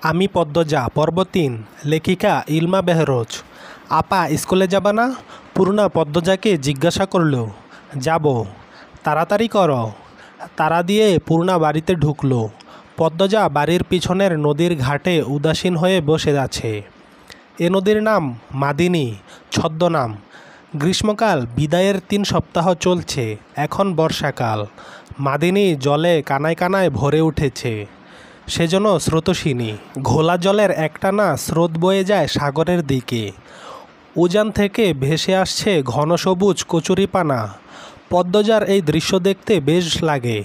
আমি পদ্মজা পর্ব ৩ লেখিকা ইলমা বেহরোজ। আপা স্কুলে যাবা না? পূর্ণা পদ্মজাকে জিজ্ঞাসা করল। যাব। তাড়াতাড়ি করো। তাড়া দিয়ে পূর্ণা বাড়িতে ঢুকল। পদ্মজা বাড়ির পিছনের নদীর ঘাটে উদাসীন হয়ে বসে আছে। এ নদীর নাম মাদিনী, ছদ্মনাম। গ্রীষ্মকাল বিদায়ের ৩ সপ্তাহ চলছে, এখন বর্ষাকাল। মাদিনী জলে কানায় কানায় ভরে উঠেছে। সেজন্য স্রোতস্বিনী। ঘোলা জলের একটানা স্রোত বয়ে যায় সাগরের দিকে। উজান থেকে ভেসে আসছে ঘন সবুজ কচুরিপানা। পদ্মজার এই দৃশ্য দেখতে বেশ লাগে।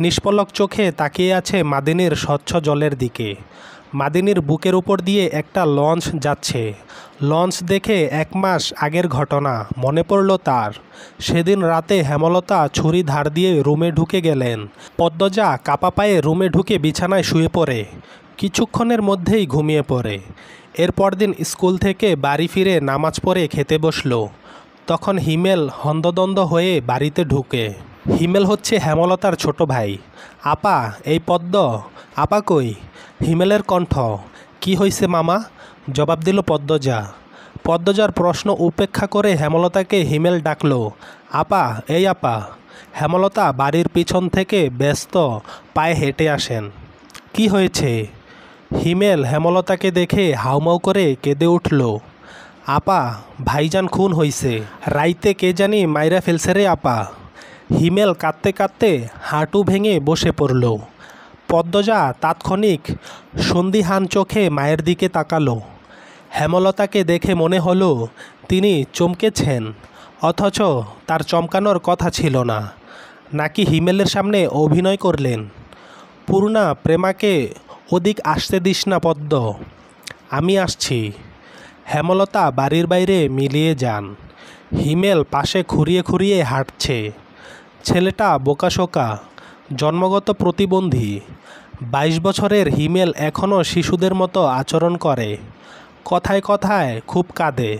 নিষ্পলক চোখে তাকিয়ে আছে মাদিনীর স্বচ্ছ জলের দিকে। মাদিনীর বুকের উপর দিয়ে একটা লঞ্চ যাচ্ছে। লঞ্চ দেখে ১ মাস আগের ঘটনা মনে পড়ল তার। সেদিন রাতে হেমলতা ছুরি ধার দিয়ে রুমে ঢুকে গেলেন। পদ্মজা কাপা পায়ে রুমে ঢুকে বিছানায় শুয়ে পড়ে। কিছুক্ষণের মধ্যেই ঘুমিয়ে পড়ে। এরপর দিন স্কুল থেকে বাড়ি ফিরে নামাজ পড়ে খেতে বসল। তখন হিমেল হন্তদন্ত হয়ে বাড়িতে ঢুকে। হিমেল হচ্ছে হেমলতার ছোট ভাই। আপা, এই পদ্ম। আপা কই? হিমেলের কণ্ঠ। কি হইছে মামা? জবাব দিল পদ্মজা। পদ্মজার প্রশ্ন উপেক্ষা করে হেমলতাকে হিমেল ডাকল। আপা, এই আপা। হেমলতা বাড়ির পিছন থেকে ব্যস্ত পায়ে হেঁটে আসেন। কি হয়েছে? হিমেল হেমলতাকে দেখে হাউমাউ করে কেঁদে উঠল। আপা, ভাইজান খুন হইছে। রাইতে কে জানি মাইরা ফেলছে রে আপা। হিমেল কাঁদতে কাঁদতে হাঁটু ভেঙে বসে পড়ল। পদ্মজা তাৎক্ষণিক সন্দিহান চোখে মায়ের দিকে তাকালো। হেমলতাকে দেখে মনে হলো তিনি চমকেছেন, অথচ তার চমকানোর কথা ছিল না। নাকি হিমেলের সামনে অভিনয় করলেন? পূর্ণা, প্রেমাকে ওদিক আসতে দিস না পদ্ম। আমি আসছি। হেমলতা বাড়ির বাইরে মিলিয়ে যান। হিমেল পাশে খুঁড়িয়ে খুঁড়িয়ে হাঁটছে। ছেলেটা বোকাশোকা, জন্মগত প্রতিবন্ধী। ২২ বছরের হিমেল এখনও শিশুদের মতো আচরণ করে। কথায় কথায় খুব কাঁদে।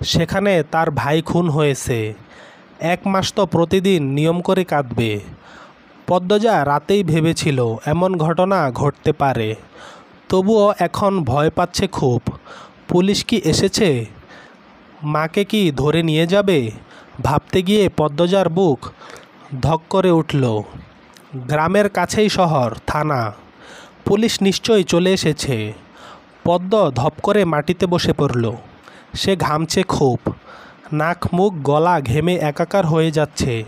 সেখানে তার ভাই খুন হয়েছে। ১ মাস তো প্রতিদিন নিয়ম করে কাঁদবে। পদ্মজা রাতেই ভেবেছিল এমন ঘটনা ঘটতে পারে। তবুও এখন ভয় পাচ্ছে খুব। পুলিশ কি এসেছে? মাকে কি ধরে নিয়ে যাবে? ভাবতে গিয়ে পদ্মজার বুক ধক করে উঠল। গ্রামের কাছেই শহর, থানা। পুলিশ নিশ্চয়ই চলে এসেছে। পদ্ম ধপ করে মাটিতে বসে পড়ল। সে ঘামছে খুব। নাক মুখ গলা ঘেমে একাকার হয়ে যাচ্ছে।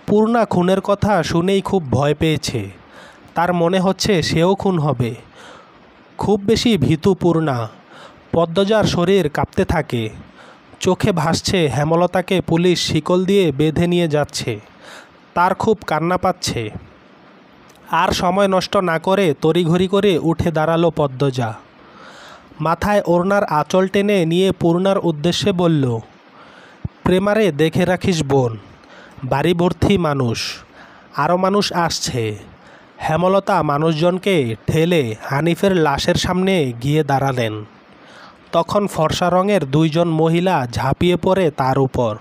পূর্ণা খুনের কথা শুনেই খুব ভয় পেয়েছে। তার মনে হচ্ছে সেও খুন হবে। খুব বেশি ভীতু পূর্ণা। পদ্মজার শরীর কাঁপতে থাকে। চোখে ভাসছে হেমলতাকে পুলিশ শিকল দিয়ে বেঁধে নিয়ে যাচ্ছে। তার খুব কান্না পাচ্ছে। আর সময় নষ্ট না করে তড়িঘড়ি করে উঠে দাঁড়ালো পদ্মজা। মাথায় ওড়নার আঁচল টেনে নিয়ে পূর্ণার উদ্দেশ্যে বলল, প্রেমারে দেখে রাখিস বোন। বাড়ি ভর্তি মানুষ, আরও মানুষ আসছে। হেমলতা মানুষজনকে ঠেলে হানিফের লাশের সামনে গিয়ে দাঁড়ালেন। তখন ফর্সা রঙের ২ জন মহিলা ঝাঁপিয়ে পড়ে তার উপর।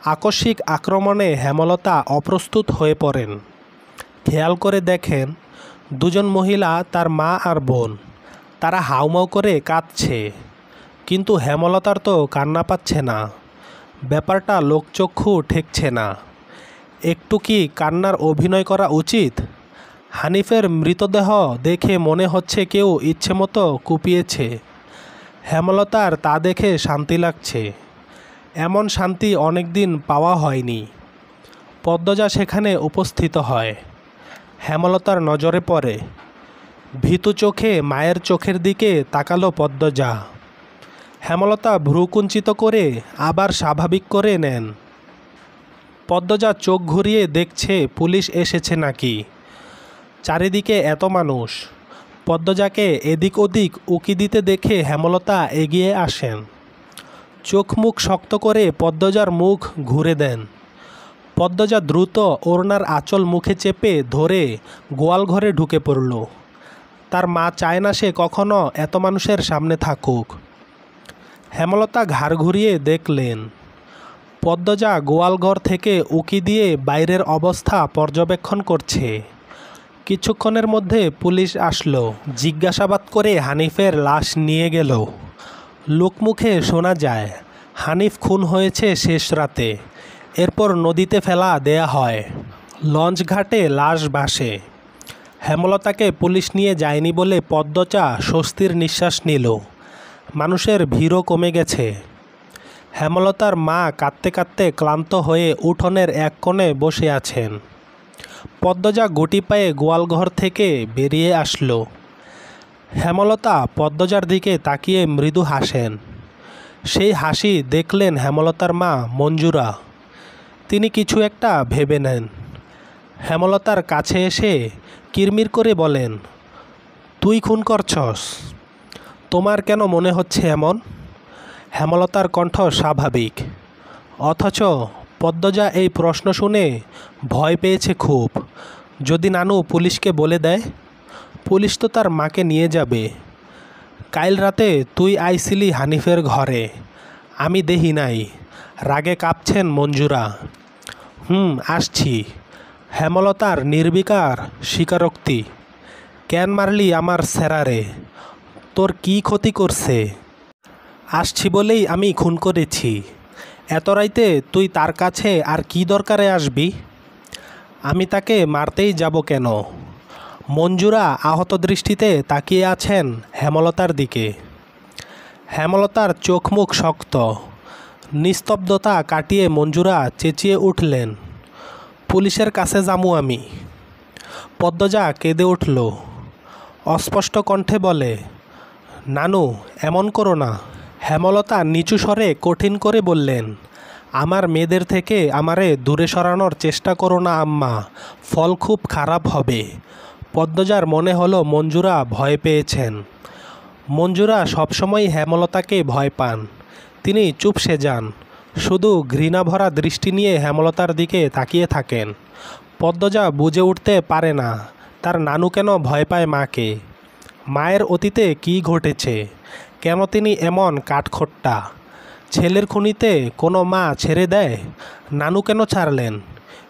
আকস্মিক আক্রমণে হেমলতা অপ্রস্তুত হয়ে পড়েন। খেয়াল করে দেখেন ২ জন মহিলা তার মা আর বোন। তারা হাউমাউ করে কাঁদছে। কিন্তু হেমলতার তো কান্না পাচ্ছে না। ব্যাপারটা লোকচক্ষু ঠেকছে না। একটু কি কান্নার অভিনয় করা উচিত? হানিফের মৃতদেহ দেখে মনে হচ্ছে কেউ ইচ্ছেমতো কুপিয়েছে। হেমলতার তা দেখে শান্তি লাগছে। এমন শান্তি অনেকদিন পাওয়া হয়নি। পদ্মজা সেখানে উপস্থিত হয়। হেমলতার নজরে পড়ে। ভীতু চোখে মায়ের চোখের দিকে তাকালো পদ্মজা। হেমলতা ভ্রুকুঞ্চিত করে আবার স্বাভাবিক করে নেন। পদ্মজা চোখ ঘুরিয়ে দেখছে পুলিশ এসেছে নাকি। চারিদিকে এত মানুষ। পদ্মজাকে এদিক ওদিক উকি দিতে দেখে হেমলতা এগিয়ে আসেন। চোখ মুখ শক্ত করে পদ্মজার মুখ ঘুরে দেন। পদ্মজা দ্রুত ওড়নার আঁচল মুখে চেপে ধরে গোয়াল ঘরে ঢুকে পড়ল। তার মা চায় না সে কখনো এত মানুষের সামনে থাকুক। হেমলতা ঘাড় ঘুরিয়ে দেখলেন পদ্মজা গোয়ালঘর থেকে উকি দিয়ে বাইরের অবস্থা পর্যবেক্ষণ করছে। কিছুক্ষণের মধ্যে পুলিশ আসলো, জিজ্ঞাসাবাদ করে হানিফের লাশ নিয়ে গেল। লোকমুখে শোনা যায় হানিফ খুন হয়েছে শেষ রাতে, এরপর নদীতে ফেলা দেয়া হয়। লঞ্চ ঘাটে লাশ ভাসে। হেমলতাকে পুলিশ নিয়ে যায়নি বলে পদ্মজা স্বস্তির নিঃশ্বাস নিল। মানুষের ভিড়ও কমে গেছে। হেমলতার মা কাঁদতে কাঁদতে ক্লান্ত হয়ে উঠোনের এক কোণে বসে আছেন। পদ্মজা গুটি পায়ে গোয়ালঘর থেকে বেরিয়ে আসলো। হেমলতা পদ্মজার দিকে তাকিয়ে মৃদু হাসেন। সেই হাসি দেখলেন হেমলতার মা মঞ্জুরা। তিনি কিছু একটা ভেবে নেন। হেমলতার কাছে এসে কিরমির করে বলেন, তুই খুন করছস? তোমার কেন মনে হচ্ছে এমন? হেমলতার কণ্ঠ স্বাভাবিক, অথচ পদ্মজা এই প্রশ্ন শুনে ভয় পেয়েছে খুব। যদি নানু পুলিশকে বলে দেয়? পুলিশ তো তার মাকে নিয়ে যাবে। কাইল রাতে তুই আইছিলি হানিফের ঘরে, আমি দেহি নাই। রাগে কাঁপছেন মঞ্জুরা। আসছি। হেমলতার নির্বিকার স্বীকারোক্তি। কেন মারলি আমার সেরারে? তোর কি ক্ষতি করছে? আসছি বলেই আমি খুন করেছি। এত রাইতে তুই তার কাছে আর কি দরকারে আসবি? আমি তাকে মারতেই যাব কেন? মঞ্জুরা আহত দৃষ্টিতে তাকিয়ে আছেন হেমলতার দিকে। হেমলতার চোখ মুখ শক্ত। নিস্তব্ধতা কাটিয়ে মঞ্জুরা চেঁচিয়ে উঠলেন, পুলিশের কাছে যামু আমি। পদ্মজা কেঁদে উঠল। অস্পষ্ট কণ্ঠে বলে, নানু এমন করো না। হেমলতা নিচু স্বরে কঠিন করে বললেন, আমার মেয়েদের থেকে আমারে দূরে সরানোর চেষ্টা করো না আম্মা, ফল খুব খারাপ হবে। পদ্মজার মনে হলো মঞ্জুরা ভয় পেয়েছেন। মঞ্জুরা সবসময় হেমলতাকে ভয় পান। তিনি চুপসে যান, শুধু ঘৃণাভরা দৃষ্টি নিয়ে হেমলতার দিকে তাকিয়ে থাকেন। পদ্মজা বুঝে উঠতে পারে না তার নানু কেন ভয় পায় মাকে। মায়ের অতীতে কি ঘটেছে? কেন তিনি এমন কাঠখোট্টা? ছেলের খুনিতে কোনো মা ছেড়ে দেয়? নানু কেন ছাড়লেন?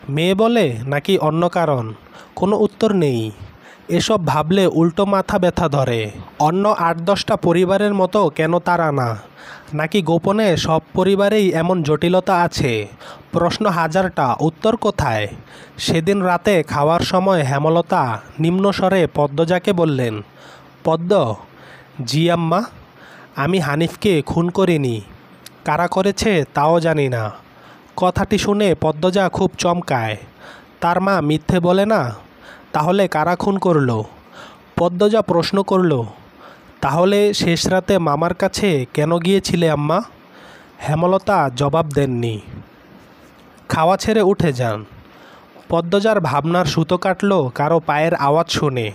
মেয়ে বলে নাকি অন্য কারণ? কোনো উত্তর নেই। এসব ভাবলে উল্টো মাথা ব্যথা ধরে। অন্য ৮-১০টা পরিবারের মতো কেন তারা না? নাকি গোপনে সব পরিবারেই এমন জটিলতা আছে? প্রশ্ন হাজারটা, উত্তর কোথায়? সেদিন রাতে খাওয়ার সময় হেমলতা নিম্নস্বরে পদ্মজাকে বললেন, পদ্ম। জি আম্মা। আমি হানিফকে খুন করিনি। কারা করেছে তাও জানি না। কথাটি শুনে পদ্মজা খুব চমকায়। তার মা মিথ্যে বলে না? তাহলে কারা খুন করল? পদ্মজা প্রশ্ন করল, তাহলে শেষ রাতে মামার কাছে কেন গিয়েছিলে আম্মা? হেমলতা জবাব দেননি। খাওয়া ছেড়ে উঠে যান। পদ্মজার ভাবনার সুতো কাটল কারো পায়ের আওয়াজ শুনে।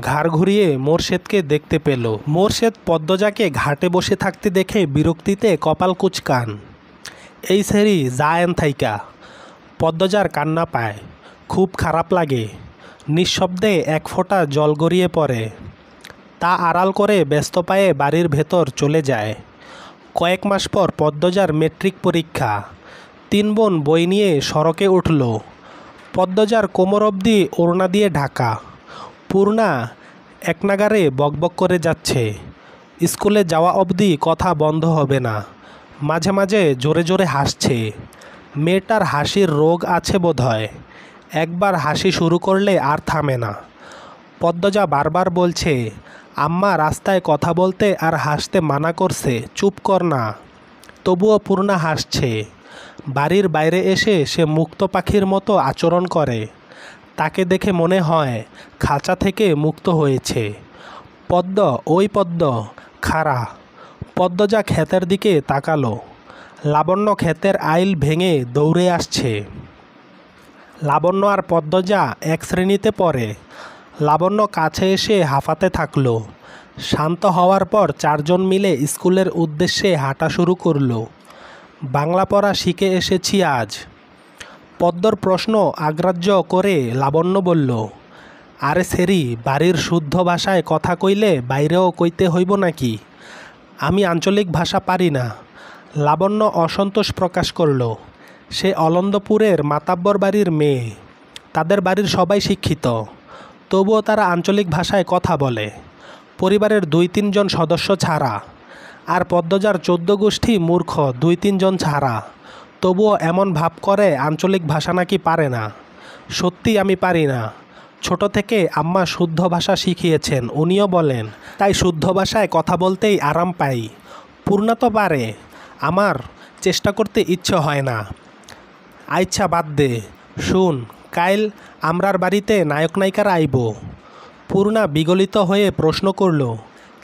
ঘাড় ঘুরিয়ে মোরশেদকে দেখতে পেল। মোরশেদ পদ্মজাকে ঘাটে বসে থাকতে দেখে বিরক্তিতে কপাল কুঁচকান। এই সেরি যায়েন থাইকা। পদ্মজার কান্না পায়, খুব খারাপ লাগে। নিঃশব্দে এক ফোঁটা জল গড়িয়ে পড়ে। তা আড়াল করে ব্যস্ত পায়ে বাড়ির ভেতর চলে যায়। কয়েক মাস পর পদ্মজার মেট্রিক পরীক্ষা। ৩ বোন বই নিয়ে সড়কে উঠল। পদ্মজার কোমর অবধি ওড়না দিয়ে ঢাকা। পূর্ণা এক নাগারে বকবক করে যাচ্ছে। স্কুলে যাওয়া অবধি কথা বন্ধ হবে না। মাঝে মাঝে জোরে জোরে হাসছে। মেয়েটার হাসির রোগ আছে বোধহয়। একবার হাসি শুরু করলে আর থামে না। পদ্মজা বারবার বলছে, আম্মা রাস্তায় কথা বলতে আর হাসতে মানা করছে, চুপ কর না। তবুও পূর্ণা হাসছে। বাড়ির বাইরে এসে সে মুক্ত পাখির মতো আচরণ করে। তাকে দেখে মনে হয় খাঁচা থেকে মুক্ত হয়েছে। পদ্ম, ওই পদ্ম, খাড়া। পদ্মজা ক্ষেতের দিকে তাকালো। লাবণ্য ক্ষেতের আইল ভেঙে দৌড়ে আসছে। লাবণ্য আর পদ্মজা এক শ্রেণীতে পড়ে। লাবণ্য কাছে এসে হাঁপাতে থাকলো। শান্ত হওয়ার পর 4 জন মিলে স্কুলের উদ্দেশ্যে হাঁটা শুরু করলো। বাংলা পড়া শিখে এসেছি আজ। পদ্মর প্রশ্ন আগ্রাহ্য করে লাবণ্য বলল, আরে সেরি, বাড়ির শুদ্ধ ভাষায় কথা কইলে বাইরেও কইতে হইব নাকি? আমি আঞ্চলিক ভাষা পারি না। লাবণ্য অসন্তোষ প্রকাশ করল। সে অলন্দপুরের মাতাব্বর বাড়ির মেয়ে। তাদের বাড়ির সবাই শিক্ষিত। তবুও তারা আঞ্চলিক ভাষায় কথা বলে, পরিবারের 2-3 জন সদস্য ছাড়া। আর পদ্মজার 14 গোষ্ঠী মূর্খ 2-3 জন ছাড়া, তবুও এমন ভাব করে আঞ্চলিক ভাষা নাকি পারে না। সত্যি আমি পারি না। ছোট থেকে আম্মা শুদ্ধ ভাষা শিখিয়েছেন, উনিও বলেন, তাই শুদ্ধ ভাষায় কথা বলতেই আরাম পাই। পূর্ণা তো পারে, আমার চেষ্টা করতে ইচ্ছে হয় না। আচ্ছা বাদ দে, শুন, কাইল আমরার বাড়িতে নায়ক নায়িকারা আইব। পূর্ণা বিগলিত হয়ে প্রশ্ন করল,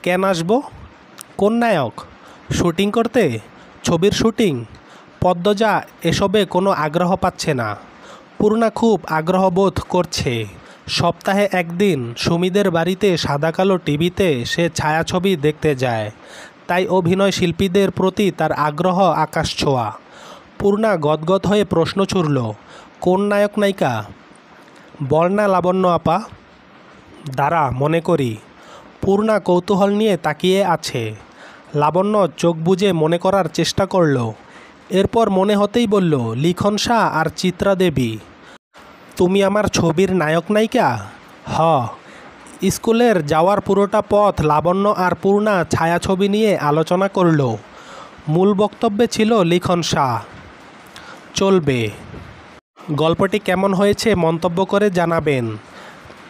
কেন আসবো? কোন নায়ক? শুটিং করতে? ছবির শুটিং? পদ্মজা এসবে কোনো আগ্রহ পাচ্ছে না। পূর্ণা খুব আগ্রহ বোধ করছে। সপ্তাহে একদিন সুমিদের বাড়িতে সাদা কালো টিভিতে সে ছায়াছবি দেখতে যায়, তাই অভিনয় শিল্পীদের প্রতি তার আগ্রহ আকাশ ছোঁয়া। পূর্ণা গদগদ হয়ে প্রশ্ন ছুড়ল, কোন নায়ক নায়িকা? বল না লাবণ্য আপা। দাঁড়া মনে করি। পূর্ণা কৌতূহল নিয়ে তাকিয়ে আছে। লাবণ্য চোখ বুজে মনে করার চেষ্টা করল। এরপর মনে হতেই বলল, লিখন শাহ আর চিত্রা দেবী। তুমি আমার ছবির নায়ক নায়িকা? হ। স্কুলের যাওয়ার পুরোটা পথ লাবণ্য আর পূর্ণা ছায়াছবি নিয়ে আলোচনা করল। মূল বক্তব্যে ছিল লিখন শাহ। চলবে। গল্পটি কেমন হয়েছে মন্তব্য করে জানাবেন।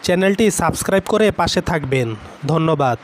চ্যানেলটি সাবস্ক্রাইব করে পাশে থাকবেন। ধন্যবাদ।